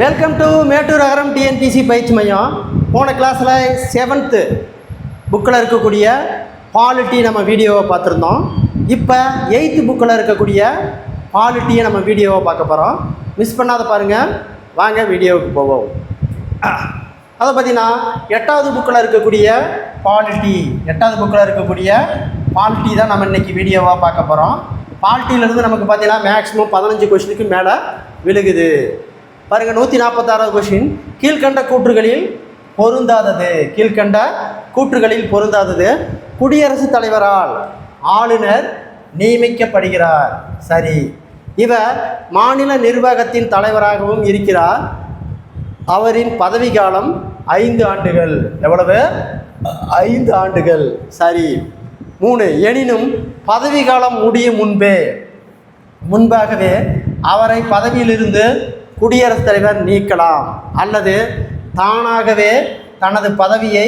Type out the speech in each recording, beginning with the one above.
Welcome to Mettur Agaram TNPSC பயிற்சி மையம். போன கிளாஸில் 7th புக்கில் இருக்கக்கூடிய பாலிட்டி நம்ம வீடியோவை பார்த்துருந்தோம். இப்போ 8th புக்கில் இருக்கக்கூடிய பாலிட்டியை நம்ம வீடியோவை பார்க்க போகிறோம். மிஸ் பண்ணாத பாருங்கள். வாங்க வீடியோவுக்கு போவோம். அதை பார்த்தீங்கன்னா 8வது புக்கில் இருக்கக்கூடிய பாலிட்டி தான் நம்ம இன்றைக்கி வீடியோவாக பார்க்க போகிறோம். பாலிட்டியிலேருந்து நமக்கு பார்த்தீங்கன்னா மேக்ஸிமம் 15 கொஷினுக்கு மேலே விழுகுது. பாருங்கள், 146வது கொஷின். கீழ்கண்ட கூற்றுகளில் பொருந்தாதது குடியரசுத் தலைவரால் ஆளுநர் நியமிக்கப்படுகிறார். சரி, இவர் மாநில நிர்வாகத்தின் தலைவராகவும் இருக்கிறார். அவரின் பதவிக்காலம் 5 ஆண்டுகள். எவ்வளவு? 5 ஆண்டுகள். சரி. 3, எனினும் பதவிக்காலம் முடியும் முன்பாகவே அவரை பதவியிலிருந்து குடியரசுத் தலைவர் நீக்கலாம் அல்லது தானாகவே தனது பதவியை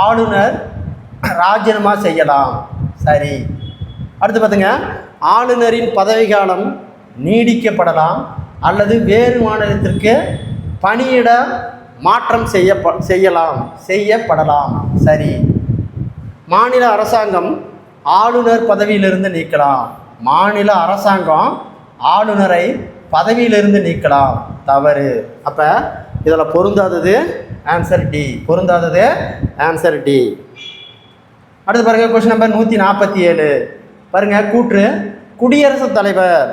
ஆளுநர் ராஜினாமா செய்யலாம். சரி. அடுத்து பார்த்துங்க, ஆளுநரின் பதவிக்காலம் நீடிக்கப்படலாம் அல்லது வேறு மாநிலத்திற்கு பணியிட மாற்றம் செய்யப்படலாம். சரி. மாநில அரசாங்கம் ஆளுநர் பதவியிலிருந்து நீக்கலாம். மாநில அரசாங்கம் ஆளுநரை பதவியிலிருந்து நீக்கலாம். தவறு. அப்போ இதில் பொருந்தாதது ஆன்சர் டி. அடுத்து பாருங்கள், கொஸ்டின் நம்பர் 147. பாருங்கள், கூற்று. குடியரசுத் தலைவர்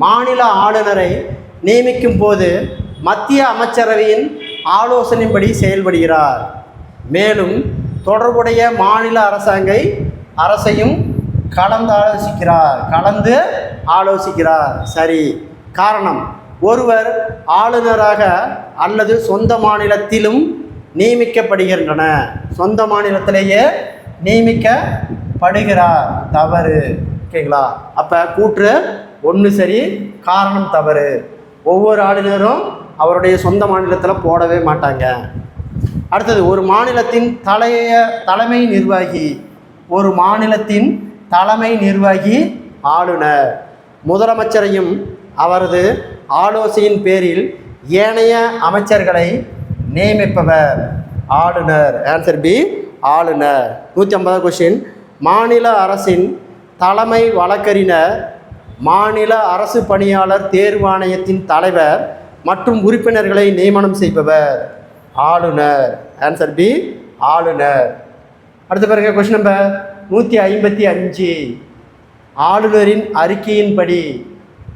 மாநில ஆளுநரை நியமிக்கும் போது மத்திய அமைச்சரவையின் ஆலோசனைப்படி செயல்படுகிறார். மேலும் தொடர்புடைய மாநில அரசையும் கலந்து ஆலோசிக்கிறார். சரி. காரணம், ஒருவர் ஆளுநராக அல்லது சொந்த மாநிலத்திலும் நியமிக்கப்படுகின்றன. சொந்த மாநிலத்திலேயே நியமிக்கப்படுகிறார். தவறு. ஓகேங்களா? அப்போ கூற்று 1 சரி, காரணம் தவறு. ஒவ்வொரு ஆளுநரும் அவருடைய சொந்த மாநிலத்தில் போடவே மாட்டாங்க. அடுத்தது, ஒரு மாநிலத்தின் தலைமை நிர்வாகி ஆளுநர். முதலமைச்சரையும் அவரது ஆலோசனையின் பேரில் ஏனைய அமைச்சர்களை நியமிப்பவர் ஆளுநர். ஆன்சர் பி, ஆளுநர். 150வது கொஸ்டின். மாநில அரசின் தலைமை வழக்கறிஞர் மாநில அரசு பணியாளர் தேர்வாணையத்தின் தலைவர் மற்றும் உறுப்பினர்களை நியமனம் செய்பவர் ஆளுநர். ஆன்சர் பி, ஆளுநர். அடுத்த பிறகு கொஸ்டின் நம்பர் 155. ஆளுநரின் அறிக்கையின்படி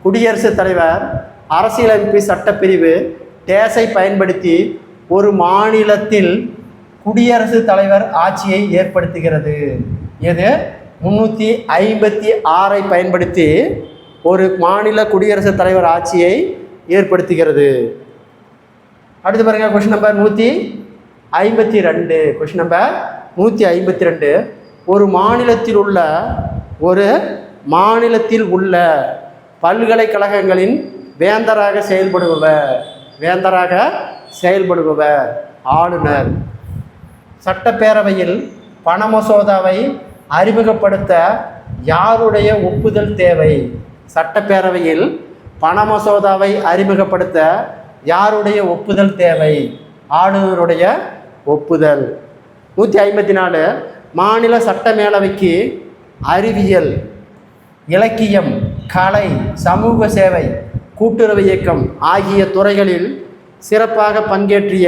குடியரசுத் தலைவர் அரசியலமைப்பு சட்டப்பிரிவு டேஸை பயன்படுத்தி ஒரு மாநிலத்தில் குடியரசுத் தலைவர் ஆட்சியை ஏற்படுத்துகிறது. எது? 356 பயன்படுத்தி ஒரு மாநில குடியரசுத் தலைவர் ஆட்சியை ஏற்படுத்துகிறது. அடுத்து பாருங்கள், கொஸ்டின் நம்பர் 152. Question number 152. ஒரு மாநிலத்தில் உள்ள பல்கலைக்கழகங்களின் வேந்தராக செயல்படுபவர் ஆளுநர். சட்டப்பேரவையில் பண மசோதாவை அறிமுகப்படுத்த யாருடைய ஒப்புதல் தேவை? சட்டப்பேரவையில் பண மசோதாவை அறிமுகப்படுத்த யாருடைய ஒப்புதல் தேவை? ஆளுநருடைய ஒப்புதல். 154. மாநில சட்ட மேலவைக்கு அறிவியல், இலக்கியம், கலை, சமூக சேவை, கூட்டுறவு இயக்கம் ஆகிய துறைகளில் சிறப்பாக பங்கேற்றிய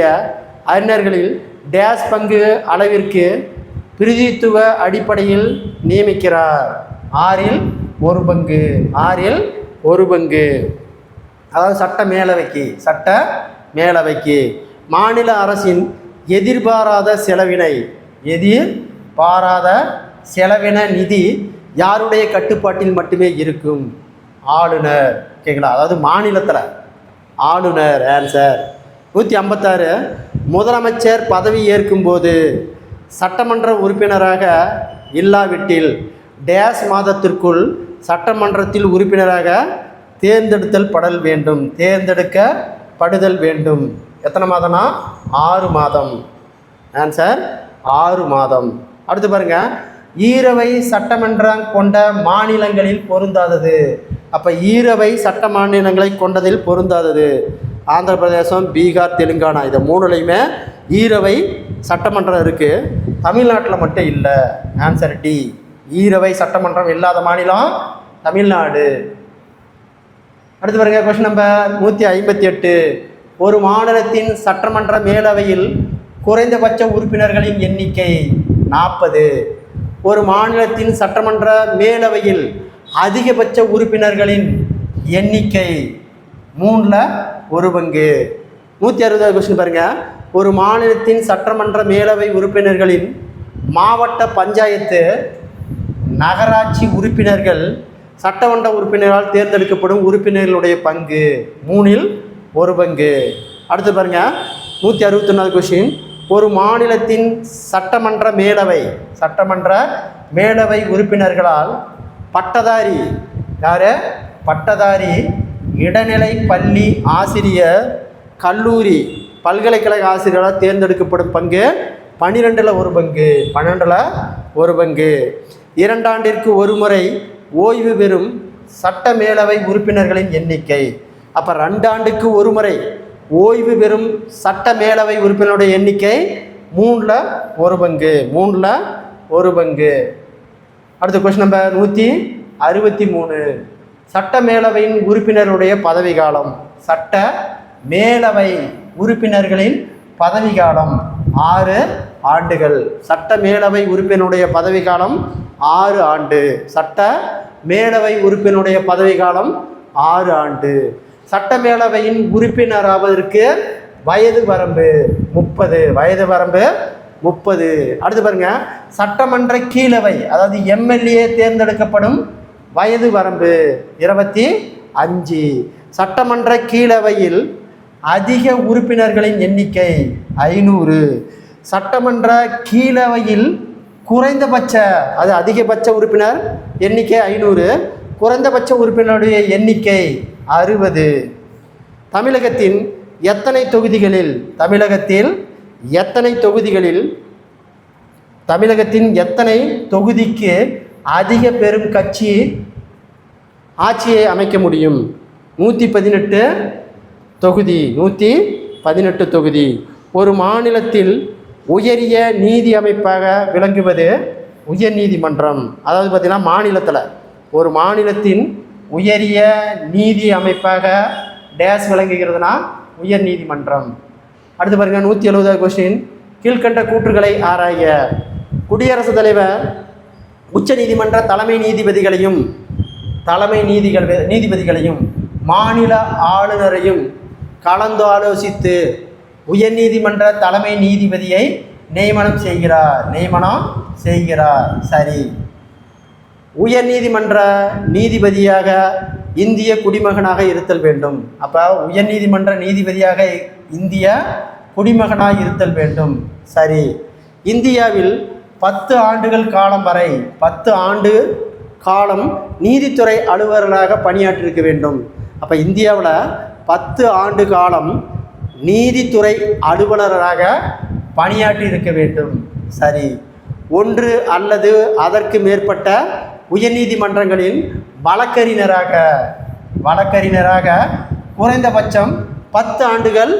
அறிஞர்களில் டேஸ் பங்கு அளவிற்கு பிரதித்துவ அடிப்படையில் நியமிக்கிறார். 6ல் 1 பங்கு. அதாவது சட்ட மேலவைக்கு மாநில அரசின் எதிர்பாராத செலவின நிதி யாருடைய கட்டுப்பாட்டில் மட்டுமே இருக்கும்? ஆளுநர். ஓகேங்களா? அதாவது மாநிலத்தில் ஆளுநர். ஆன்சர். 156. முதலமைச்சர் பதவி ஏற்கும்போது சட்டமன்ற உறுப்பினராக இல்லாவிட்டில் டேஸ் மாதத்திற்குள் சட்டமன்றத்தில் உறுப்பினராக தேர்ந்தெடுக்கப்படுதல் வேண்டும். எத்தனை மாதம்னா? 6 மாதம். ஆன்சர் 6 மாதம். அடுத்து பாருங்கள், ஈரவை சட்டமன்றம் கொண்ட மாநிலங்களில் பொருந்தாதது. அப்போ ஈரவை சட்ட மாநிலங்களை கொண்டதில் பொருந்தாதது. ஆந்திர பிரதேசம், பீகார், தெலுங்கானா இது மூணுலையுமே ஈரவை சட்டமன்றம் இருக்குது. தமிழ்நாட்டில் மட்டும் இல்லை. Answer D. ஈரவை சட்டமன்றம் இல்லாத மாநிலம் தமிழ்நாடு. அடுத்து பாருங்க கொஸ்டின் நம்பர் 158. ஒரு மாநிலத்தின் சட்டமன்ற மேலவையில் குறைந்தபட்ச உறுப்பினர்களின் எண்ணிக்கை 40. ஒரு மாநிலத்தின் சட்டமன்ற மேலவையில் அதிகபட்ச உறுப்பினர்களின் எண்ணிக்கை 3/1. 160 கொஸ்டின் பாருங்க. ஒரு மாநிலத்தின் சட்டமன்ற மேலவை உறுப்பினர்களின் மாவட்ட பஞ்சாயத்து நகராட்சி உறுப்பினர்கள் சட்டமன்ற உறுப்பினரால் தேர்ந்தெடுக்கப்படும் உறுப்பினர்களுடைய பங்கு 3/1. அடுத்து பாருங்க 161 கொஸ்டின். ஒரு மாநிலத்தின் சட்டமன்ற மேலவை உறுப்பினர்களால் பட்டதாரி யாரு? பட்டதாரி இடைநிலை பள்ளி ஆசிரியர், கல்லூரி, பல்கலைக்கழக ஆசிரியரால் தேர்ந்தெடுக்கப்படும் பங்கு 12/1. 12/1. 2 ஆண்டிற்கு ஒரு முறை ஓய்வு பெறும் சட்ட மேலவை உறுப்பினர்களின் எண்ணிக்கை. அப்போ 2 ஆண்டுக்கு ஒரு முறை ஓய்வு பெறும் சட்ட மேலவை உறுப்பினருடைய எண்ணிக்கை 3/1. 3/1. அடுத்த கொஸ்டின் நம்பர் 163. சட்ட மேலவையின் உறுப்பினருடைய பதவி காலம். சட்ட மேலவை உறுப்பினர்களின் பதவி காலம் 6 ஆண்டுகள். சட்ட மேலவை உறுப்பினருடைய பதவி காலம் 6 ஆண்டு. சட்ட மேலவை உறுப்பினருடைய பதவி காலம் 6 ஆண்டு. சட்ட மேலவையின் உறுப்பினராவதற்கு வயது வரம்பு 30. வயது வரம்பு 30. அடுத்து பாருங்க, சட்டமன்ற கீழவை அதாவது எம்எல்ஏ தேர்ந்தெடுக்கப்படும் வயது வரம்பு 25. சட்டமன்ற கீழவையில் அதிக உறுப்பினர்களின் எண்ணிக்கை 500. சட்டமன்ற கீழவையில் குறைந்தபட்ச அது அதிகபட்ச உறுப்பினர் எண்ணிக்கை 500, குறைந்தபட்ச உறுப்பினருடைய எண்ணிக்கை 60. தமிழகத்தின் எத்தனை தொகுதிகளில் தமிழகத்தின் எத்தனை தொகுதிக்கு அதிக பெரும் கட்சி ஆட்சியை அமைக்க முடியும்? 118 தொகுதி. 118 தொகுதி. ஒரு மாநிலத்தில் உயரிய நீதி அமைப்பாக விளங்குவது உயர் நீதிமன்றம். அதாவது பார்த்திங்கன்னா மாநிலத்தில் ஒரு மாநிலத்தின் உயரிய நீதி அமைப்பாக டேஸ் விளங்குகிறதுனா உயர் நீதிமன்றம். அடுத்து பாருங்கள் 170 கொஸ்டின். கீழ்கண்ட கூற்றுகளை ஆராய. குடியரசுத் தலைவர் உச்ச நீதிமன்ற தலைமை நீதிபதிகளையும் மாநில ஆளுநரையும் கலந்து ஆலோசித்து உயர்நீதிமன்ற தலைமை நீதிபதியை நியமனம் செய்கிறார். சரி. உயர்நீதிமன்ற நீதிபதியாக இந்திய குடிமகனாக இருத்தல் வேண்டும். அப்போ உயர்நீதிமன்ற நீதிபதியாக இந்திய குடிமகனாக இருத்தல் வேண்டும். சரி. இந்தியாவில் 10 ஆண்டுகள் காலம் வரை 10 ஆண்டு காலம் நீதித்துறை அலுவலராக பணியாற்றியிருக்க வேண்டும். அப்போ இந்தியாவில் 10 ஆண்டு காலம் நீதித்துறை அலுவலராக பணியாற்றி இருக்க வேண்டும். சரி. 1 அல்லது அதற்கு மேற்பட்ட உயர்நீதிமன்றங்களின் வழக்கறிஞராக குறைந்தபட்சம் 10 ஆண்டுகள்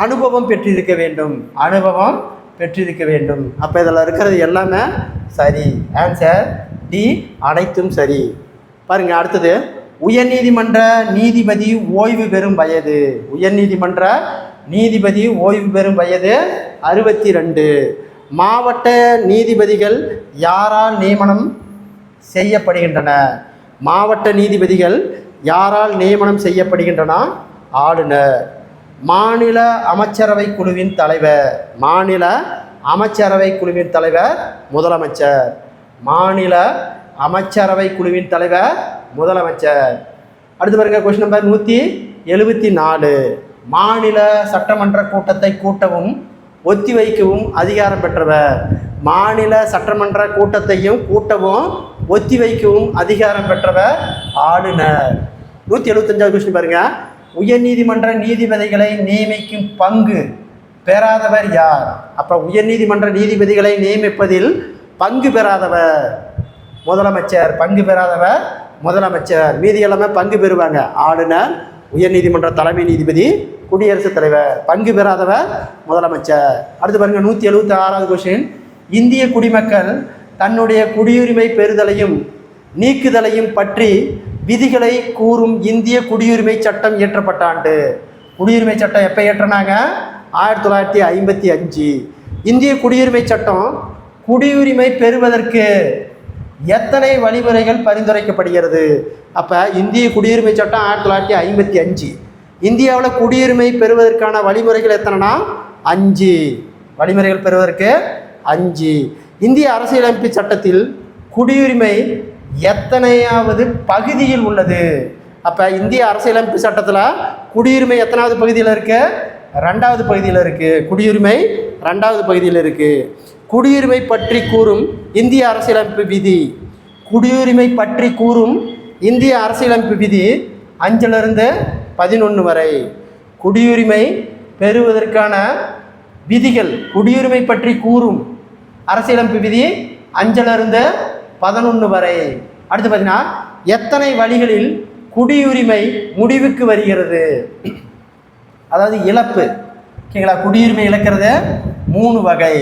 அனுபவம் பெற்றிருக்க வேண்டும். அப்போ இதில் இருக்கிறது எல்லாமே சரி. ஆன்சர் டி, அனைத்தும் சரி. பாருங்கள். அடுத்தது உயர்நீதிமன்ற நீதிபதி ஓய்வு பெறும் வயது. உயர்நீதிமன்ற நீதிபதி ஓய்வு பெறும் வயது 62. மாவட்ட நீதிபதிகள் யாரால் நியமனம் செய்யப்படுகின்றன? ஆளுநர். மாநில அமைச்சரவை குழுவின் தலைவர் முதலமைச்சர். அடுத்து பாருங்க கொஸ்டின் நம்பர் 174. மாநில சட்டமன்ற கூட்டத்தை கூட்டவும் ஒத்திவைக்கவும் அதிகாரம் பெற்றவர். மாநில சட்டமன்ற கூட்டத்தையும் கூட்டவும் ஒத்திவைக்கவும் அதிகாரம் பெற்றவர் ஆளுநர். 175 கொஸ்டின் பாருங்க. உயர்நீதிமன்ற நீதிபதிகளை நியமிக்கும் பங்கு பெறாதவர் யார்? அப்போ உயர்நீதிமன்ற நீதிபதிகளை நியமிப்பதில் பங்கு பெறாதவர் முதலமைச்சர். மீதி எல்லாமே பங்கு பெறுவாங்க. ஆளுநர், உயர்நீதிமன்ற தலைமை நீதிபதி, குடியரசுத் தலைவர். பங்கு பெறாதவர் முதலமைச்சர். அடுத்து பாருங்க 176வது கொஸ்டின். இந்திய குடிமக்கள் தன்னுடைய குடியுரிமை பெறுதலையும் நீக்குதலையும் பற்றி விதிகளை கூறும் இந்திய குடியுரிமை சட்டம் இயற்றப்பட்ட ஆண்டு. குடியுரிமை சட்டம் எப்போ இயற்றினாங்க? 1955. இந்திய குடியுரிமை சட்டம் குடியுரிமை பெறுவதற்கு எத்தனை வழிமுறைகள் பரிந்துரைக்கப்படுகிறது? அப்போ இந்திய குடியுரிமை சட்டம் 1955. இந்தியாவில் குடியுரிமை பெறுவதற்கான வழிமுறைகள் எத்தனைனா 5 வழிமுறைகள் பெறுவதற்கு 5. இந்திய அரசியலமைப்பு சட்டத்தில் குடியுரிமை எத்தனையாவது பகுதியில் உள்ளது? அப்போ இந்திய அரசியலமைப்பு சட்டத்தில் குடியுரிமை எத்தனாவது பகுதியில் இருக்குது? 2வது பகுதியில் இருக்குது. குடியுரிமை 2வது பகுதியில் இருக்குது. குடியுரிமை பற்றி கூறும் இந்திய அரசியலமைப்பு விதி. குடியுரிமை பற்றி கூறும் இந்திய அரசியலமைப்பு விதி 5லிருந்து 11 வரை. குடியுரிமை பெறுவதற்கான விதிகள், குடியுரிமை பற்றி கூறும் அரசியலமைப்பு விதி 5லிருந்து 11 வரை. அடுத்து பார்த்தீங்கன்னா எத்தனை வழிகளில் குடியுரிமை முடிவுக்கு வருகிறது? அதாவது இழப்பு, ஓகேங்களா? குடியுரிமை இழக்கிறது 3 வகை.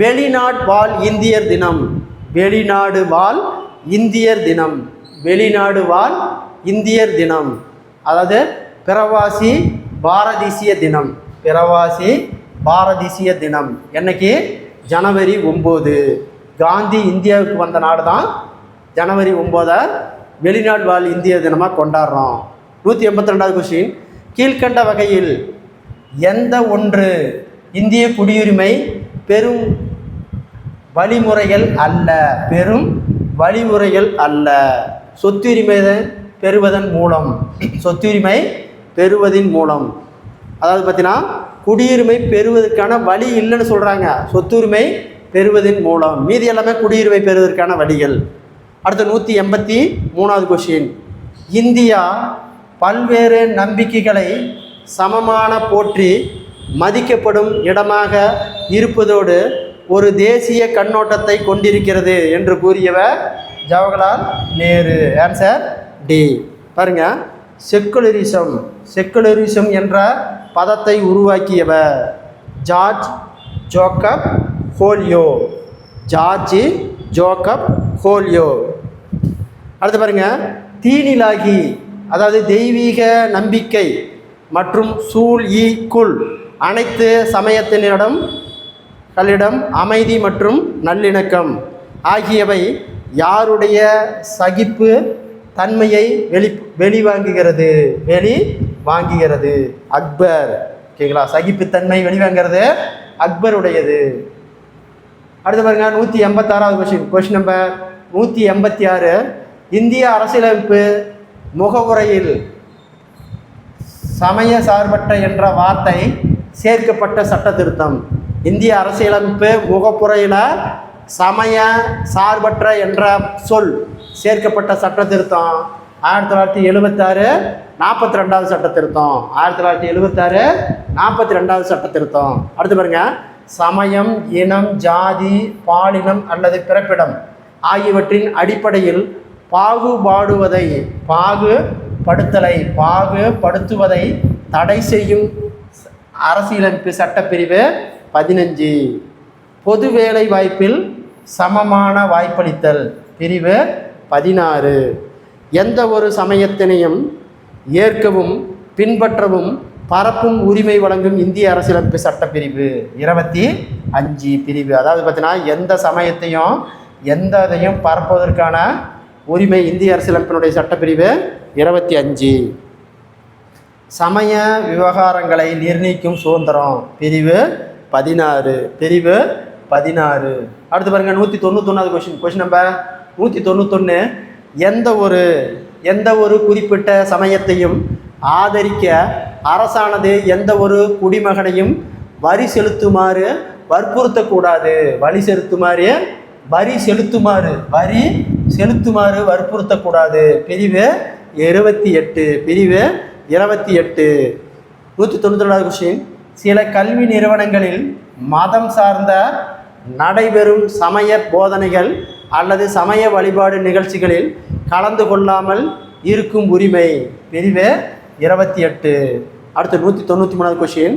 வெளிநாடு வாழ் இந்தியர் தினம். வெளிநாடு வாழ் இந்தியர் தினம். வெளிநாடு வாழ் இந்தியர் தினம். அதாவது பிரவாசி பாரதீசிய தினம். பிரவாசி பாரதீசிய தினம் என்னைக்கு? ஜனவரி 9. காந்தி இந்தியாவுக்கு வந்த நாடு தான் ஜனவரி 9 வெளிநாடு வாழ் இந்தியர் தினமாக கொண்டாடுறோம். 182வது கொஸ்டின். கீழ்கண்ட வகையில் எந்த ஒன்று இந்திய குடியுரிமை பெரும் வழிமுறைகள் அல்ல? பெரும் வழிமுறைகள் அல்ல. சொத்துரிமை பெறுவதன் மூலம். சொத்துரிமை பெறுவதின் மூலம். அதாவது பார்த்தீங்கன்னா குடியுரிமை பெறுவதற்கான வழி இல்லைன்னு சொல்கிறாங்க. சொத்துரிமை பெறுவதன் மூலம். மீதி எல்லாமே குடியுரிமை பெறுவதற்கான வழிகள். அடுத்து 183வது கொஸ்டின். இந்தியா பல்வேறு நம்பிக்கைகளை சமமான போற்றி மதிக்கப்படும் இடமாக இருப்பதோடு ஒரு தேசிய கண்ணோட்டத்தை கொண்டிருக்கிறது என்று கூறியவர் ஜவஹர்லால் நேரு. Answer D. பாருங்க, செக்குலரிசம். செக்குலரிசம் என்ற பதத்தை உருவாக்கியவர் George Jacob Holyoake. George Jacob Holyoake. அடுத்து பாருங்க, தீனிலாகி அதாவது தெய்வீக நம்பிக்கை மற்றும் சூழ் அனைத்து சமயத்தினரிடம் அமைதி மற்றும் நல்லிணக்கம் ஆகியவை யாருடைய சகிப்பு தன்மையை வெளிவாங்குகிறது? வெளிவாங்குகிறது அக்பர். ஓகேங்களா? சகிப்புத்தன்மை வெளிவாங்கிறது அக்பருடையது. அடுத்து பாருங்க 186வது கொஸ்டின். Question number 186. இந்திய அரசியலமைப்பு முகவுரையில் சமய சார்பற்ற என்ற வார்த்தை சேர்க்கப்பட்ட சட்ட திருத்தம். இந்திய அரசியலமைப்பு முகப்புரையில் சமய சார்பற்ற என்ற சொல் சேர்க்கப்பட்ட சட்ட திருத்தம் 1976 42வது சட்ட திருத்தம். 1976 42வது சட்ட திருத்தம். அடுத்து பாருங்க, சமயம், இனம், ஜாதி, பாலினம் அல்லது பிறப்பிடம் ஆகியவற்றின் அடிப்படையில் பாகுபடுத்துவதை தடை செய்யும் அரசியலமைப்பு சட்டப்பிரிவு 15. பொது வேலை வாய்ப்பில் சமமான வாய்ப்பளித்தல் பிரிவு 16. எந்த ஒரு சமயத்தினையும் ஏற்கவும் பின்பற்றவும் பரப்பும் உரிமை வழங்கும் இந்திய அரசியலமைப்பு சட்டப்பிரிவு 25 பிரிவு. அதாவது பார்த்தீங்கன்னா எந்த சமயத்தையும் எந்த இதையும் பரப்புவதற்கான உரிமை இந்திய அரசியலமைப்பினுடைய சட்டப்பிரிவு 25. சமய விவகாரங்களை நிர்ணயிக்கும் சுதந்திரம் பிரிவு 16. பிரிவு 16. அடுத்து பாருங்கள் 191வது கொஸ்டின் நம்பர் 191. எந்த ஒரு குறிப்பிட்ட சமயத்தையும் ஆதரிக்க அரசானது எந்த ஒரு குடிமகனையும் வரி செலுத்துமாறு வற்புறுத்தக்கூடாது. வரி செலுத்துமாறு வற்புறுத்தக்கூடாது பிரிவு 28. பிரிவு 28. 192வது கொஸ்டின். சில கல்வி நிறுவனங்களில் மதம் சார்ந்த நடைபெறும் சமய போதனைகள் அல்லது சமய வழிபாடு நிகழ்ச்சிகளில் கலந்து கொள்ளாமல் இருக்கும் உரிமை பிரிவு 28. அடுத்து 193வது கொஷின்,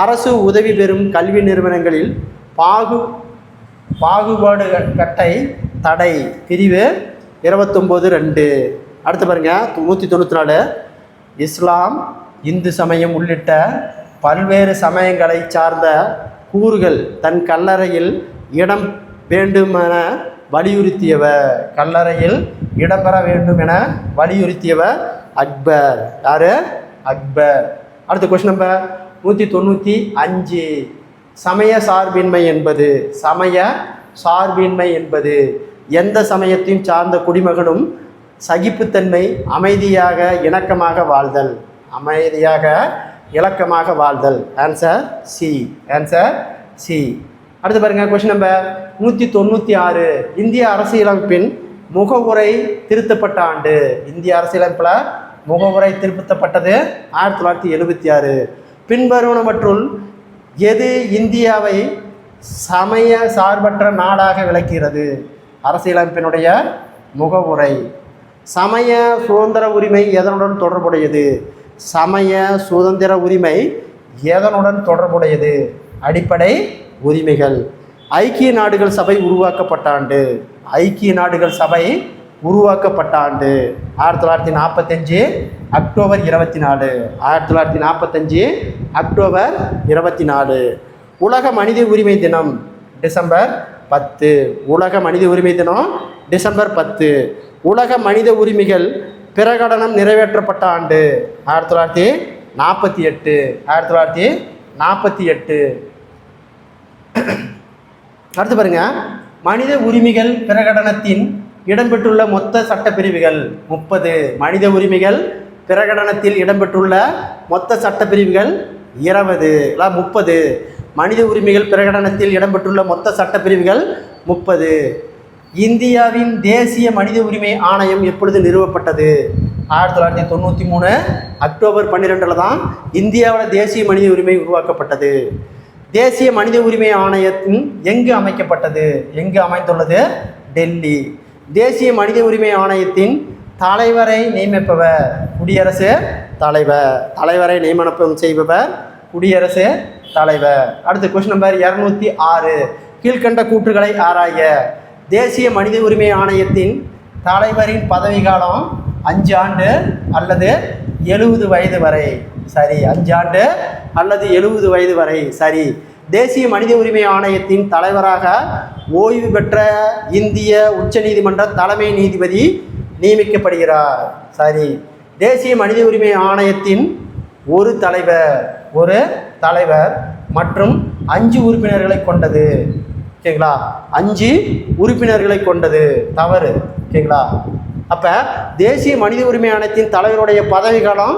அரசு உதவி பெறும் கல்வி நிறுவனங்களில் பாகுபாடு கட்டை தடை பிரிவு 29(2). அடுத்து பாருங்கள் 194, இஸ்லாம் இந்து சமயம் உள்ளிட்ட பல்வேறு சமயங்களை சார்ந்த கூறுகள் தன் கல்லறையில் இடம் வேண்டுமென வலியுறுத்தியவர். கல்லறையில் இடம்பெற வேண்டும் என வலியுறுத்தியவர் அக்பர். யார்? அக்பர். அடுத்த கொஸ்டின் நம்பர் 195, சமய சார்பின்மை என்பது எந்த சமயத்தையும் சார்ந்த குடிமகனும் சகிப்புத்தன்மை, அமைதியாக இணக்கமாக வாழ்தல். Answer C. அடுத்து பாருங்க கொஸ்டின் நம்பர் 196, இந்திய அரசியலமைப்பின் முகவுரை திருத்தப்பட்ட ஆண்டு. இந்திய அரசியலமைப்பில் முகவுரை திருத்தப்பட்டது 1976. பின்வருவனவற்றுள் எது இந்தியாவை சமய சார்பற்ற நாடாக விளக்குகிறது? அரசியலமைப்பினுடைய முகவுரை. சமய சுதந்திர உரிமை எதனுடன் தொடர்புடையது? சமய சுதந்திர உரிமை எதனுடன் தொடர்புடையது? அடிப்படை உரிமைகள். ஐக்கிய நாடுகள் சபை உருவாக்கப்பட்ட ஆண்டு. ஐக்கிய நாடுகள் சபை உருவாக்கப்பட்ட ஆண்டு 1945 அக்டோபர் 24. 1945 அக்டோபர் 24. உலக மனித உரிமை தினம் டிசம்பர் 10. உலக மனித உரிமை தினம் டிசம்பர் 10. உலக மனித உரிமைகள் பிரகடனம் நிறைவேற்றப்பட்ட ஆண்டு 1948. 1948. அடுத்து பாருங்க, மனித உரிமைகள் பிரகடனத்தின் இடம்பெற்றுள்ள மொத்த சட்டப்பிரிவுகள் 30. மனித உரிமைகள் பிரகடனத்தில் இடம்பெற்றுள்ள மொத்த சட்டப்பிரிவுகள் 20 இல்லை 30. மனித உரிமைகள் பிரகடனத்தில் இடம்பெற்றுள்ள மொத்த சட்டப்பிரிவுகள் 30. இந்தியாவின் தேசிய மனித உரிமை ஆணையம் எப்பொழுது நிறுவப்பட்டது? 1993 அக்டோபர் 12 தான் இந்தியாவில் தேசிய மனித உரிமை உருவாக்கப்பட்டது. தேசிய மனித உரிமை ஆணையத்தின் எங்கு அமைக்கப்பட்டது? எங்கு அமைந்துள்ளது? டெல்லி. தேசிய மனித உரிமை ஆணையத்தின் தலைவரை நியமிப்பவர் குடியரசுத் தலைவர். தலைவரை நியமனம் செய்பவர் குடியரசுத் தலைவர். அடுத்து கொஸ்டின் நம்பர் 206, கீழ்கண்ட கூற்றுகளை ஆராய. தேசிய மனித உரிமை ஆணையத்தின் தலைவரின் பதவிக்காலம் 5 ஆண்டு அல்லது 70 வயது வரை. சரி, 5 ஆண்டு அல்லது 70 வயது வரை. சரி. தேசிய மனித உரிமை ஆணையத்தின் தலைவராக ஓய்வு பெற்ற இந்திய உச்சநீதிமன்ற தலைமை நீதிபதி நியமிக்கப்படுகிறார். சரி. தேசிய மனித உரிமை ஆணையத்தின் ஒரு தலைவர் மற்றும் 5 உறுப்பினர்களை கொண்டது. ஓகேங்களா? 5 உறுப்பினர்களை கொண்டது. தவறு. ஓகேங்களா? அப்போ தேசிய மனித உரிமை ஆணையத்தின் தலைவருடைய பதவி காலம்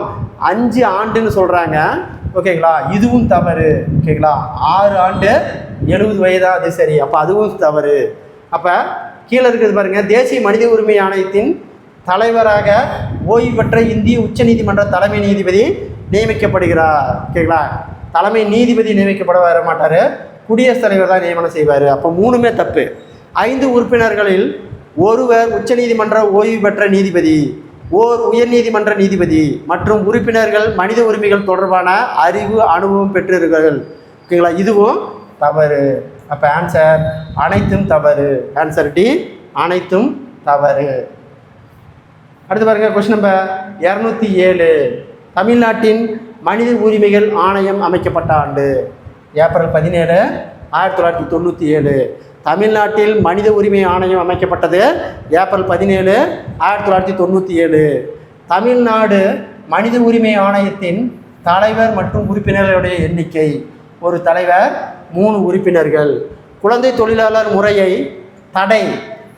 5 ஆண்டுன்னு சொல்கிறாங்க. ஓகேங்களா? இதுவும் தவறு. ஓகேங்களா? 6 ஆண்டு 70 வயதா? அது சரி. அப்போ அதுவும் தவறு. அப்போ கீழே இருக்கிறது பாருங்கள், தேசிய மனித உரிமை ஆணையத்தின் தலைவராக ஓய்வு பெற்ற இந்திய உச்சநீதிமன்ற தலைமை நீதிபதி நியமிக்கப்படுகிறார். ஓகேங்களா? தலைமை நீதிபதி நியமிக்கப்பட வர மாட்டார், குடியரசுத் தலைவர் தான் நியமனம் செய்வார். அப்போ 3மே தப்பு. 5 உறுப்பினர்களில் ஒருவர் உச்சநீதிமன்ற ஓய்வு பெற்ற நீதிபதி, ஓர் உயர்நீதிமன்ற நீதிபதி மற்றும் உறுப்பினர்கள் மனித உரிமைகள் தொடர்பான அறிவு அனுபவம் பெற்றிருக்கிறார்கள். ஓகேங்களா? இதுவும் தவறு. அப்போ ஆன்சர் அனைத்தும் தவறு. ஆன்சர் டி, அனைத்தும் தவறு. அடுத்து பாருங்க கொஸ்டின் நம்பர் 207, தமிழ்நாட்டின் மனித உரிமைகள் ஆணையம் அமைக்கப்பட்ட ஆண்டு. ஏப்ரல் 17, 1997. தமிழ்நாட்டில் மனித உரிமை ஆணையம் அமைக்கப்பட்டது ஏப்ரல் 17, 1997. தமிழ்நாடு மனித உரிமை ஆணையத்தின் தலைவர் மற்றும் உறுப்பினர்களுடைய எண்ணிக்கை: ஒரு தலைவர், 3 உறுப்பினர்கள். குழந்தை தொழிலாளர் முறையை தடை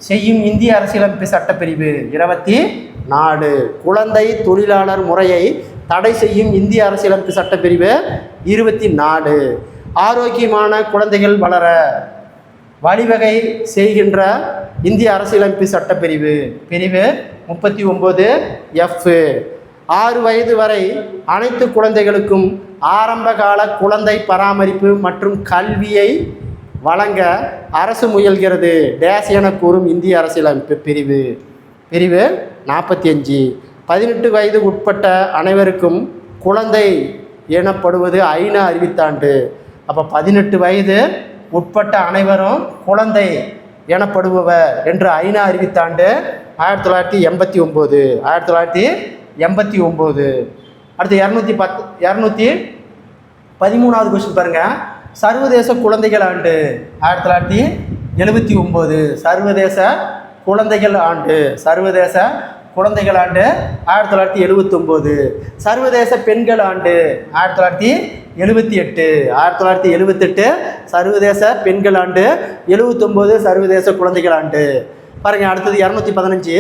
செய்யும் இந்திய அரசியலமைப்பு சட்டப்பிரிவு 24. குழந்தை தொழிலாளர் முறையை தடை செய்யும் இந்திய அரசியலமைப்பு சட்டப்பிரிவு 24. ஆரோக்கியமான குழந்தைகள் வளர வழிவகை செய்கின்ற இந்திய அரசியலமைப்பு சட்டப்பிரிவு பிரிவு 39F. 6 வயது வரை அனைத்து குழந்தைகளுக்கும் ஆரம்பகால குழந்தை பராமரிப்பு மற்றும் கல்வியை வழங்க அரசு முயல்கிறது டேஸ் என கூறும் இந்திய அரசியலமைப்பு பிரிவு 45. 18 வயது உட்பட்ட அனைவருக்கும் குழந்தை எனப்படுவது ஐன அறிவித்தாண்டு. அப்போ 18 வயது உட்பட்ட அனைவரும் குழந்தை எனப்படுபவர் என்று ஐன அறிவித்தாண்டு 1989. 1989. அடுத்து 213வது கொஸ்டின் பாருங்கள். சர்வதேச குழந்தைகள் ஆண்டு 1979. சர்வதேச குழந்தைகள் ஆண்டு 1979. சர்வதேச பெண்கள் ஆண்டு 1978. 1978 சர்வதேச பெண்கள் ஆண்டு. 79 சர்வதேச குழந்தைகள் ஆண்டு. பாருங்கள். அடுத்தது 215.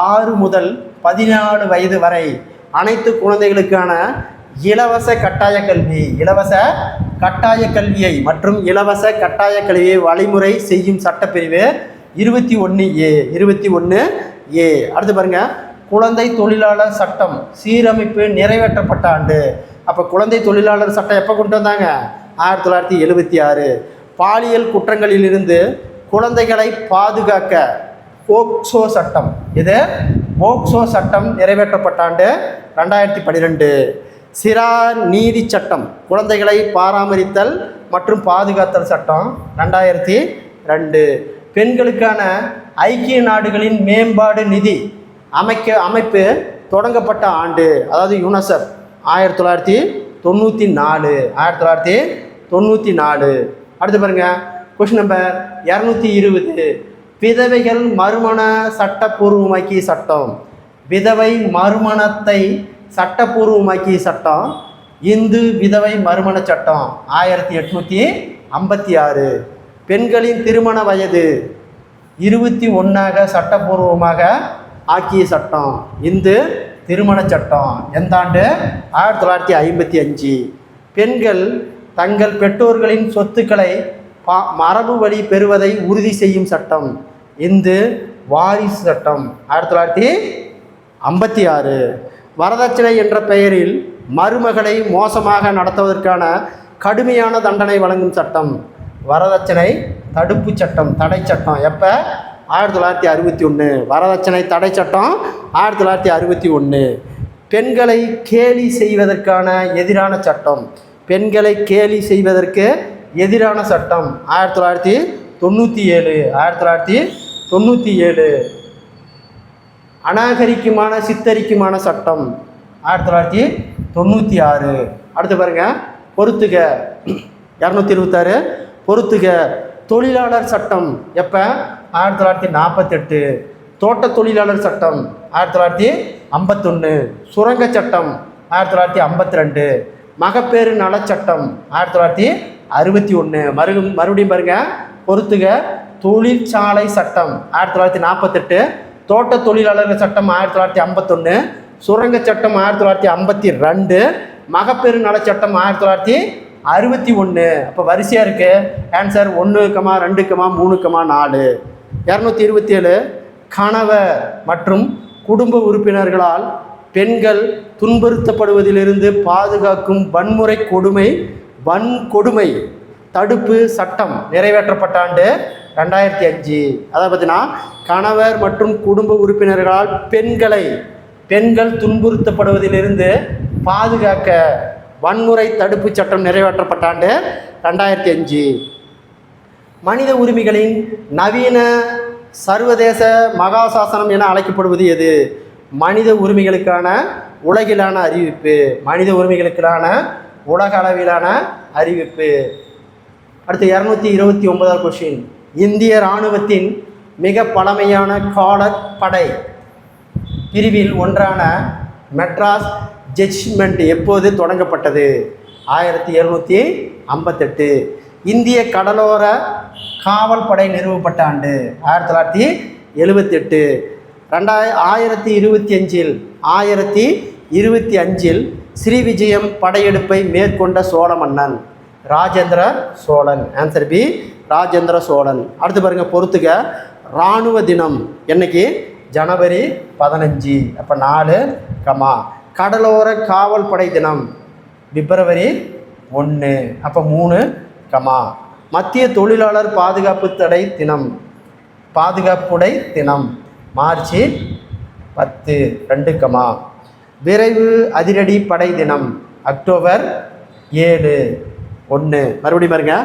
6 முதல் 14 வயது வரை அனைத்து குழந்தைகளுக்கான இலவச கட்டாய கல்வி, இலவச கட்டாய கல்வியை மற்றும் இலவச கட்டாய கல்வியை வழிமுறை செய்யும் சட்டப்பிரிவு 21A. 21A. அடுத்து பாருங்க. குழந்தை தொழிலாளர் சட்டம் சீரமைப்பு நிறைவேற்றப்பட்ட ஆண்டு. அப்போ குழந்தை தொழிலாளர் சட்டம் எப்போ கொண்டு வந்தாங்க? 1976. பாலியல் குற்றங்களிலிருந்து குழந்தைகளை பாதுகாக்க போக்சோ சட்டம். இது போக்சோ சட்டம் நிறைவேற்றப்பட்ட ஆண்டு 2012. சிறார் நீதி சட்டம் குழந்தைகளை பராமரித்தல் மற்றும் பாதுகாத்தல் சட்டம் 2002. பெண்களுக்கான ஐக்கிய நாடுகளின் மேம்பாடு நிதி அமைப்பு தொடங்கப்பட்ட ஆண்டு, அதாவது யுனிசெஃப் 1994. 1994. அடுத்து பாருங்க. Question number 220. விதவைகள் மறுமண சட்டப்பூர்வமாக்கிய சட்டம். விதவை மறுமணத்தை சட்டப்பூர்வமாக்கிய சட்டம் இந்து விதவை மறுமண சட்டம் 1856. பெண்களின் திருமண வயது 21 சட்டப்பூர்வமாக ஆக்கிய சட்டம் இந்து திருமண சட்டம். எந்த ஆண்டு? 1955. பெண்கள் தங்கள் பெற்றோர்களின் சொத்துக்களை மரபு வழி பெறுவதை உறுதி செய்யும் சட்டம் இந்து வாரிசு சட்டம் 1956. வரதட்சணை என்ற பெயரில் மருமகளை மோசமாக நடத்துவதற்கான கடுமையான தண்டனை வழங்கும் சட்டம் வரதட்சணை தடுப்பு சட்டம், தடை சட்டம். எப்போ? 1961. வரதட்சணை தடை சட்டம் 1961. பெண்களை கேலி செய்வதற்கான எதிரான சட்டம், பெண்களை கேலி செய்வதற்கு எதிரான சட்டம் 1997. 1997. அநாகரிகமான சித்தரிக்குமான சட்டம் 1996. அடுத்து பாருங்க. பொறுத்துக 226. பொறுத்துக தொழிலாளர் சட்டம் எப்போ? 1948. தோட்ட தொழிலாளர் சட்டம் 1951. சுரங்க சட்டம் 1952. மகப்பேறு நலச்சட்டம் 1961. மறுபடியும் பாருங்க. பொறுத்துக தொழிற்சாலை சட்டம் 1948. தோட்ட தொழிலாளர்கள் சட்டம் 1951. சுரங்க சட்டம் 1952. மகப்பேறு நலச்சட்டம் 1961. அப்போ வரிசையாக இருக்குது. ஆன்சர் 1, 2, 3, 4. 227. கணவர் மற்றும் குடும்ப உறுப்பினர்களால் பெண்கள் துன்புறுத்தப்படுவதிலிருந்து பாதுகாக்கும் வன்கொடுமை தடுப்பு சட்டம் நிறைவேற்றப்பட்ட ஆண்டு 2005. அதை பார்த்தீங்கன்னா கணவர் மற்றும் குடும்ப உறுப்பினர்களால் பெண்கள் துன்புறுத்தப்படுவதிலிருந்து பாதுகாக்க வன்முறை தடுப்பு சட்டம் நிறைவேற்றப்பட்ட ஆண்டு 2005. மனித உரிமைகளின் நவீன சர்வதேச மகாசாசனம் என அழைக்கப்படுவது எது? மனித உரிமைகளுக்கான உலகிலான அறிவிப்பு, மனித உரிமைகளுக்கான உலக அளவிலான அறிவிப்பு. அடுத்து 229வது கொஸ்டின். இந்திய இராணுவத்தின் மிக பழமையான காலப்படை பிரிவில் ஒன்றான மெட்ராஸ் ரெஜிமெண்ட் எப்போது தொடங்கப்பட்டது? 1758. இந்திய கடலோர காவல் படை நிறுவப்பட்ட ஆண்டு 1978. 1025இல் ஸ்ரீவிஜயம் படையெடுப்பை மேற்கொண்ட சோழ மன்னன் ராஜேந்திர சோழன். Answer B, Rajendra Cholan. அடுத்து பாருங்க. பொறுத்துக இராணுவ தினம் என்னைக்கு? ஜனவரி 15. அப்போ 4, கடலோர காவல் படை தினம் பிப்ரவரி 1. அப்போ 3, மத்திய தொழிலாளர் பாதுகாப்புடை தினம் மார்ச் 10, 2, விரைவு அதிரடி படை தினம் அக்டோபர் 7 1. மறுபடியும் பாருங்க,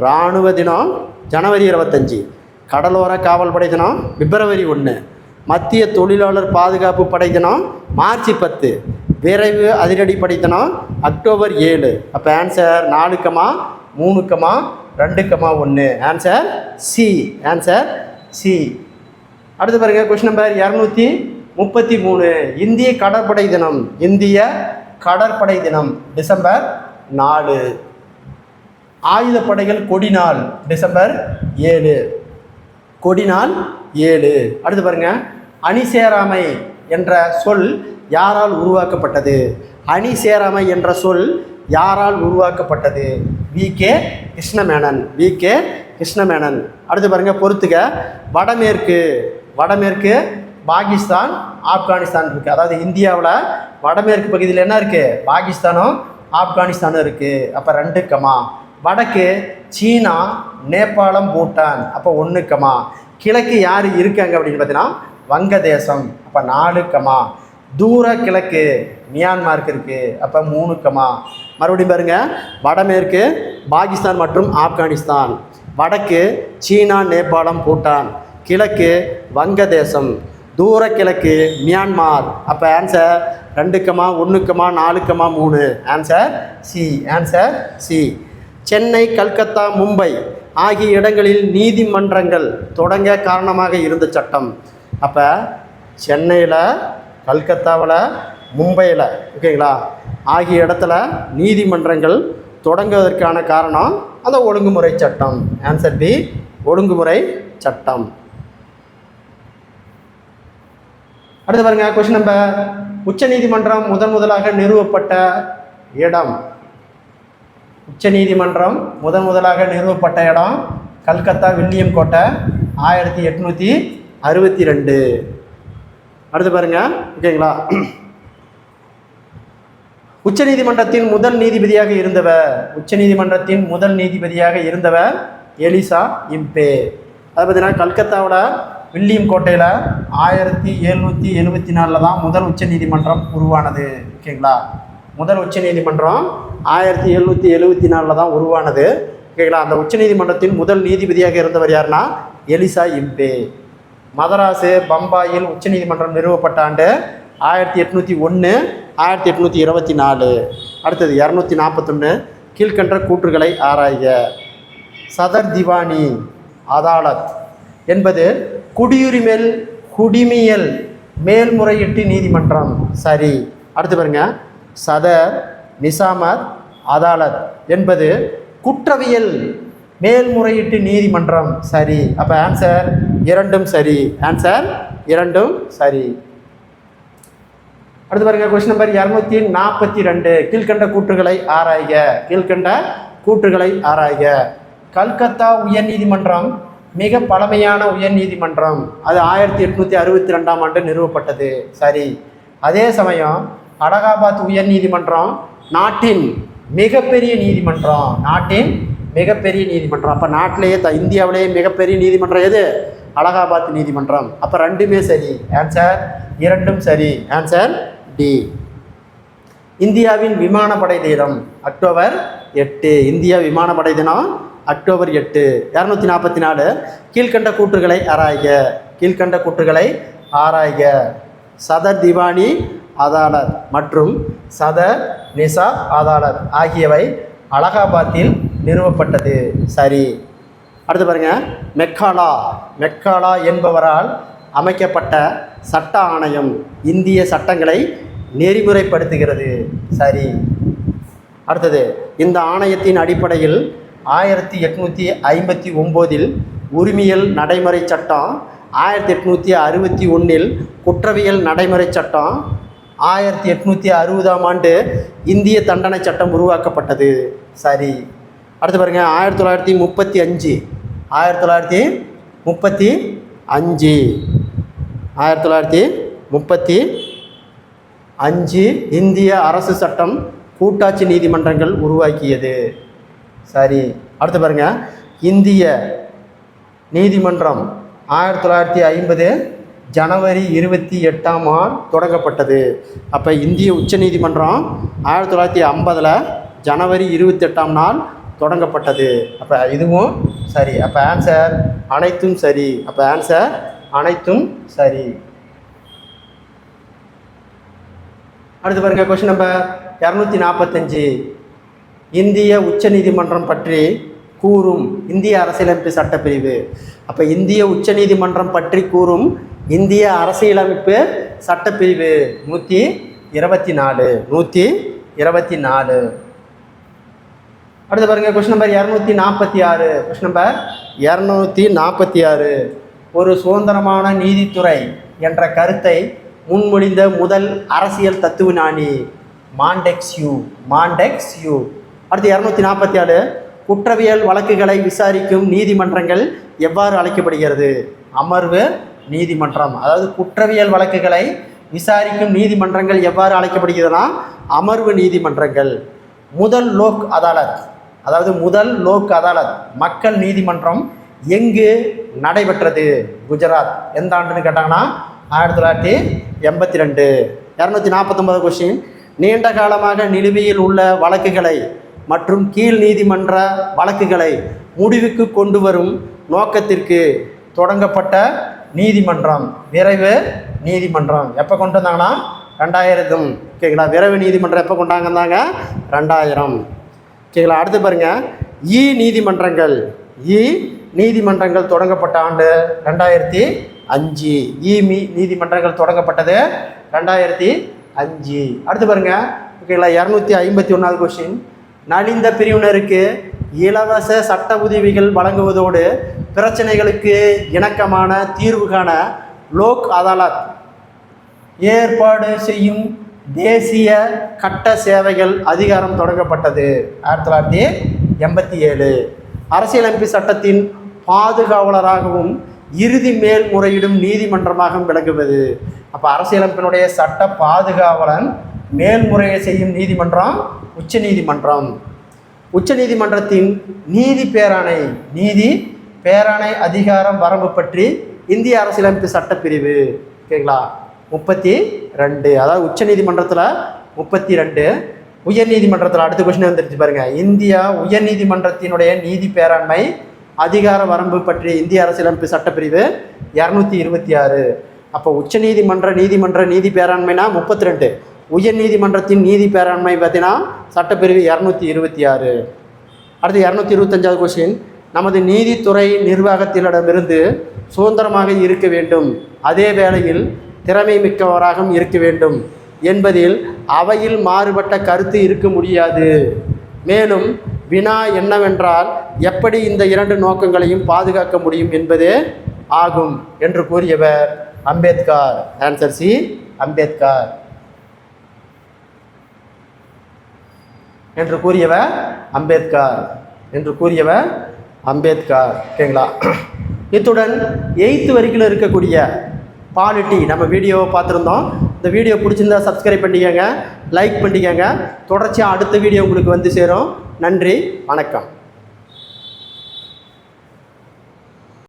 இராணுவ தினம் ஜனவரி 25, கடலோர காவல் படை தினம் பிப்ரவரி 1, மத்திய தொழிலாளர் பாதுகாப்பு படை தினம் மார்ச் 10, விரைவு அதிரடி படை தினம் அக்டோபர் 7. அப்போ answer 4,3,2,1. Answer C. Answer C. அடுத்து பாருங்க, கொஸ்டின் நம்பர் 233. இந்திய கடற்படை தினம். இந்திய கடற்படை தினம் டிசம்பர் 4. ஆயுதப்படைகள் கொடிநாள் டிசம்பர் 7. கொடிநாள் 7. அடுத்து பாருங்க, அணி சேராமை என்ற சொல் யாரால் உருவாக்கப்பட்டது? அணி சேராமை என்ற சொல் யாரால் உருவாக்கப்பட்டது? வி.கே. கிருஷ்ணமேனன். வி.கே. கிருஷ்ணமேனன். அடுத்து பாருங்க, பொறுத்துக்க. வடமேற்கு. வடமேற்கு பாகிஸ்தான், ஆப்கானிஸ்தான் இருக்குது. அதாவது இந்தியாவில் வடமேற்கு பகுதியில் என்ன இருக்குது? பாகிஸ்தானும் ஆப்கானிஸ்தானும் இருக்குது. அப்போ 2, வடக்கு சீனா, நேபாளம், பூட்டான். அப்போ 1, கிழக்கு யார் இருக்காங்க அப்படின்னு பார்த்தீங்கன்னா வங்கதேசம். அப்போ 4, தூர கிழக்கு மியான்மார்க்கு இருக்குது. அப்போ 3, மறுபடியும் பாருங்கள், வடமேற்கு பாகிஸ்தான் மற்றும் ஆப்கானிஸ்தான், வடக்கு சீனா, நேபாளம், பூட்டான், கிழக்கு வங்கதேசம், தூர கிழக்கு மியான்மார். அப்போ answer 2, 1, 4, 3. Answer C. Answer C. Chennai, Calcutta, Mumbai ஆகிய இடங்களில் நீதிமன்றங்கள் தொடங்க காரணமாக இருந்த சட்டம். அப்போ சென்னையில், கல்கத்தாவில், மும்பையில், ஓகேங்களா, ஆகிய இடத்துல நீதிமன்றங்கள் தொடங்குவதற்கான காரணம் அந்த ஒழுங்குமுறை சட்டம். ஆன்சர் பி, ஒழுங்குமுறை சட்டம். அடுத்து பாருங்க, கொஸ்டின் நம்பர், உச்சநீதிமன்றம் முதலாக நிறுவப்பட்ட இடம். உச்சநீதிமன்றம் முதலாக நிறுவப்பட்ட இடம் கல்கத்தா வில்லியம் கோட்டை 1862. அடுத்து பாருங்க, ஓகேங்களா, உச்சநீதிமன்றத்தின் முதல் நீதிபதியாக இருந்தவர். உச்சநீதிமன்றத்தின் முதல் நீதிபதியாக இருந்தவர் எலிசா இம்பே. அதை பார்த்தீங்கன்னா கல்கத்தாவோட வில்லியம் கோட்டையில் 1774 தான் முதல் உச்சநீதிமன்றம் உருவானது. ஓகேங்களா, முதல் உச்சநீதிமன்றம் 1774 தான் உருவானது. ஓகேங்களா, அந்த உச்சநீதிமன்றத்தின் முதல் நீதிபதியாக இருந்தவர் யாருன்னா எலிசா இம்பே. மதராசு, பம்பாயில் உச்சநீதிமன்றம் நிறுவப்பட்ட ஆண்டு 1801, 1824. அடுத்தது 241. கீழ்கண்ட கூற்றுகளை ஆராய்க. சதர் திவானி அதாலத் என்பது குடிமியல் மேல்முறையீட்டு நீதிமன்றம். சரி. அடுத்து பாருங்க, சதர் நிசாமத் அதாலத் என்பது குற்றவியல் மேல்முறையீட்டு நீதிமன்றம். சரி. அப்போ ஆன்சர் 2 சரி. ஆன்சர் 2 சரி. அடுத்து பாருங்க, கொஸ்டின் நம்பர் 242. கீழ்கண்ட கூற்றுகளை ஆராய்க. கீழ்கண்ட கூற்றுகளை ஆராய்க. கல்கத்தா உயர்நீதிமன்றம் மிக பழமையான உயர்நீதிமன்றம். அது 1862ஆம் ஆண்டு நிறுவப்பட்டது. சரி. அதே சமயம் அலகாபாத் உயர்நீதிமன்றம் நாட்டின் மிகப்பெரிய நீதிமன்றம். நாட்டின் மிகப்பெரிய நீதிமன்றம். அப்போ நாட்டிலேயே இந்தியாவிலேயே மிகப்பெரிய நீதிமன்றம் எது? அலகாபாத் நீதிமன்றம். அப்போ 2மே சரி. ஆன்சர் 2 சரி. Answer D. இந்தியாவின் விமானப்படை தினம் அக்டோபர் 8. இந்தியா விமானப்படை தினம் அக்டோபர் 8. 244. கீழ்கண்ட கூற்றுகளை ஆராய்க. கீழ்கண்ட கூற்றுகளை ஆராய்க. சதர் திவானி அதாலத் மற்றும் சதர் நிசா அதாலத் ஆகியவை அலகாபாத்தில் நிறுவப்பட்டது. சரி. அடுத்து பாருங்க, மெக்காலா என்பவரால் அமைக்கப்பட்ட சட்ட ஆணையம் இந்திய சட்டங்களை நெறிமுறைப்படுத்துகிறது. சரி. அடுத்தது, இந்த ஆணையத்தின் அடிப்படையில் 1859 உரிமையல் நடைமுறை சட்டம், 1861 குற்றவியல் நடைமுறை சட்டம், 1860ஆம் ஆண்டு இந்திய தண்டனை சட்டம் உருவாக்கப்பட்டது. சரி. அடுத்து பாருங்க, 1935 இந்திய அரசு சட்டம் கூட்டாட்சி நீதிமன்றங்கள் உருவாக்கியது. சரி. அடுத்து பாருங்க, இந்திய நீதிமன்றம் 1950 ஜனவரி 28 தொடங்கப்பட்டது. அப்போ இந்திய உச்சநீதிமன்றம் 1950 ஜனவரி 28 தொடங்கப்பட்டது. அப்போ இதுவும் சரி. அப்போ ஆன்சர் அனைத்தும் சரி. அப்போ ஆன்சர் அனைத்தும் சரி. அடுத்து பாருங்க, கொஸ்டின் நம்பர் 245. இந்திய உச்சநீதிமன்றம் பற்றி கூறும் இந்திய அரசியலமைப்பு சட்டப்பிரிவு. அப்போ இந்திய உச்சநீதிமன்றம் பற்றி கூறும் இந்திய அரசியலமைப்பு சட்டப்பிரிவு 124. 124. அடுத்து பாருங்க, கொஸ்டின் நம்பர் 246. Question number 246. ஒரு சுதந்திரமான நீதித்துறை என்ற கருத்தை முன்மொழிந்த முதல் அரசியல் தத்துவஞானி மாண்டெக்ஸ்யூ. மாண்டெக்ஸ்யூ. அடுத்து 247. குற்றவியல் வழக்குகளை விசாரிக்கும் நீதிமன்றங்கள் எவ்வாறு அழைக்கப்படுகிறது? அமர்வு நீதிமன்றம். அதாவது குற்றவியல் வழக்குகளை விசாரிக்கும் நீதிமன்றங்கள் எவ்வாறு அழைக்கப்படுகிறதுனா அமர்வு நீதிமன்றங்கள். முதல் லோக் அதாலத், அதாவது முதல் லோக் அதாலத் மக்கள் நீதிமன்றம் எங்கு நடைபெற்றது? குஜராத். எந்த ஆண்டுன்னு கேட்டாங்கன்னா 1982. 249 கொஸ்டின். நீண்ட காலமாக நிலுவையில் உள்ள வழக்குகளை மற்றும் கீழ் நீதிமன்ற வழக்குகளை முடிவுக்கு கொண்டு வரும் நோக்கத்திற்கு தொடங்கப்பட்ட நீதிமன்றம் விரைவு நீதிமன்றம். எப்போ கொண்டு வந்தாங்கன்னா 2000. ஓகேங்களா. விரைவு நீதிமன்றம் எப்போ கொண்டாங்க? 2000. ஓகேங்களா. அடுத்து பாருங்கள், நீதிமன்றங்கள். நீதிமன்றங்கள் தொடங்கப்பட்ட ஆண்டு 2005. நீதிமன்றங்கள் தொடங்கப்பட்டது 2005. அடுத்து பாருங்கள், ஓகேங்களா. 251 கொஸ்டின். நலிந்த பிரிவினருக்கு இலவச சட்ட உதவிகள் வழங்குவதோடு பிரச்சனைகளுக்கு இணக்கமான தீர்வு காண லோக் அதாலத் ஏற்பாடு செய்யும் தேசிய கட்ட சேவைகள் அதிகாரம் தொடங்கப்பட்டது 1987. அரசியலமைப்பு சட்டத்தின் பாதுகாவலராகவும் இறுதி மேல்முறையீடும் நீதிமன்றமாக விளங்குவது. அப்போ அரசியலமைப்பினுடைய சட்ட பாதுகாவலன் மேல்முறையீடு செய்யும் நீதிமன்றம் உச்ச நீதிமன்றம். உச்ச நீதிமன்றத்தின் நீதி பேராணை அதிகாரம் வரம்பு பற்றி இந்திய அரசியலமைப்பு சட்டப்பிரிவு. ஓகேங்களா. 32. அதாவது உச்ச நீதிமன்றத்தில் 32. உயர் நீதிமன்றத்தில் அடுத்த கொஸ்டின் வந்துருச்சு பாருங்கள். இந்தியா உயர் நீதிமன்றத்தினுடைய நீதி பேராண்மை அதிகார வரம்பு பற்றி இந்திய அரசியலமைப்பு சட்டப்பிரிவு 226. அப்போ உச்ச நீதிமன்ற நீதி பேராண்மைனா 32. உயர் நீதிமன்றத்தின் நீதி பேராண்மை பார்த்தீங்கன்னா சட்டப்பிரிவு 226. அடுத்து 225 கொஸ்டின். நமது நீதித்துறை நிர்வாகத்தினிடமிருந்து சுதந்திரமாக இருக்க வேண்டும், அதே வேளையில் திறமை மிக்கவராகவும் இருக்க வேண்டும் என்பதில் அவையில் மாறுபட்ட கருத்து இருக்க முடியாது. மேலும் வினா என்னவென்றால், எப்படி இந்த இரண்டு நோக்கங்களையும் பாதுகாக்க முடியும் என்பதே ஆகும் என்று கூறியவர் அம்பேத்கர். ஆன்சர் சி, அம்பேத்கர் என்று கூறியவர் அம்பேத்கர். ஓகேங்களா. இத்துடன் 8th வரைக்கும் இருக்கக்கூடிய பாலிட்டி நம்ம வீடியோவை பார்த்துருந்தோம். இந்த வீடியோ பிடிச்சிருந்தா சப்ஸ்கிரைப் பண்ணிக்கோங்க, லைக் பண்ணிக்கோங்க. தொடர்ச்சியாக அடுத்த வீடியோ உங்களுக்கு வந்து சேரும். நன்றி, வணக்கம்.